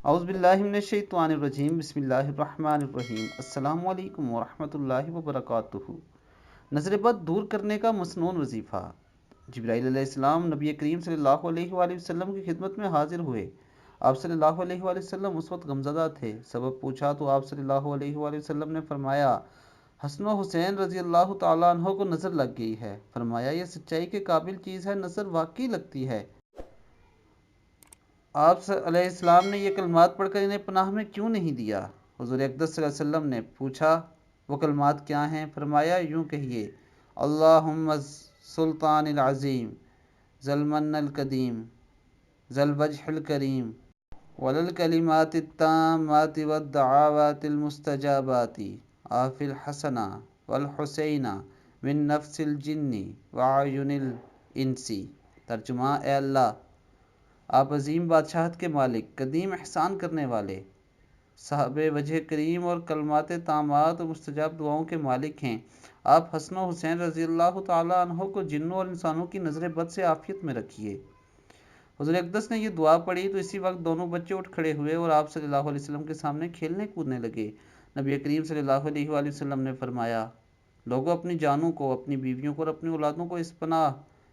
اعوذ باللہ من الشیطان الرجیم، بسم اللہ الرحمن الرحیم۔ السلام علیکم ورحمۃ اللہ وبرکاتہ۔ نظر بد دور کرنے کا مسنون وظیفہ۔ جبرائیل علیہ السلام نبی کریم صلی اللہ علیہ وآلہ وسلم کی خدمت میں حاضر ہوئے۔ آپ صلی اللہ علیہ وآلہ وسلم اس وقت غمزدہ تھے۔ سبب پوچھا تو آپ صلی اللہ علیہ وآلہ وسلم نے فرمایا، حسن و حسین رضی اللہ تعالیٰ عنہ کو نظر لگ گئی ہے۔ فرمایا، یہ سچائی کے قابل چیز ہے، نظر واقعی لگتی ہے۔ آپ علیہ السلام نے یہ کلمات پڑھ کر انہیں پناہ میں کیوں نہیں دیا؟ حضور اقدس صلی اللہ علیہ وسلم نے پوچھا، وہ کلمات کیا ہیں؟ فرمایا، یوں کہیے، اللہم سلطان العظیم، ذل القدیم، ذل وجہ الکریم، وللکلمات التامات والدعوات المستجابات، آف الحسن والحسین من نفس الجن وعیون الانس۔ ترجمہ، اے اللہ، آپ عظیم بادشاہت کے مالک، قدیم احسان کرنے والے، صاحب وجہ کریم اور کلمات تامات اور مستجاب دعاؤں کے مالک ہیں۔ آپ حسن و حسین رضی اللہ تعالیٰ عنہ کو جنوں اور انسانوں کی نظر بد سے عافیت میں رکھیے۔ حضور اقدس نے یہ دعا پڑھی تو اسی وقت دونوں بچے اٹھ کھڑے ہوئے اور آپ صلی اللہ علیہ وسلم کے سامنے کھیلنے کودنے لگے۔ نبی کریم صلی اللہ علیہ وآلہ وسلم نے فرمایا، لوگوں، اپنی جانوں کو، اپنی بیویوں کو اور اپنی اولادوں کو اس پناہ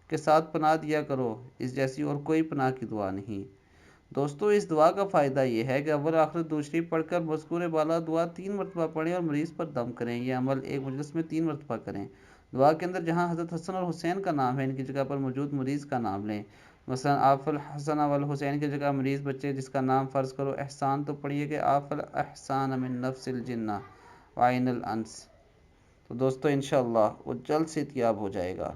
کے ساتھ پناہ دیا کرو، اس جیسی اور کوئی پناہ کی دعا نہیں۔ دوستو، اس دعا کا فائدہ یہ ہے کہ اول آخر دوسری پڑھ کر مذکور بالا دعا 3 مرتبہ پڑھیں اور مریض پر دم کریں۔ یہ عمل ایک مجلس میں 3 مرتبہ کریں۔ دعا کے اندر جہاں حضرت حسن اور حسین کا نام ہے، ان کی جگہ پر موجود مریض کا نام لیں۔ مثلا آف الحسن والحسین کی جگہ مریض بچے جس کا نام فرض کرو احسان تو پڑھیے کہ آف الاحسان من نفس الجن وعین الانس۔ تو دوستو، انشاءاللہ وہ جلد سے صحت یاب ہو جائے گا۔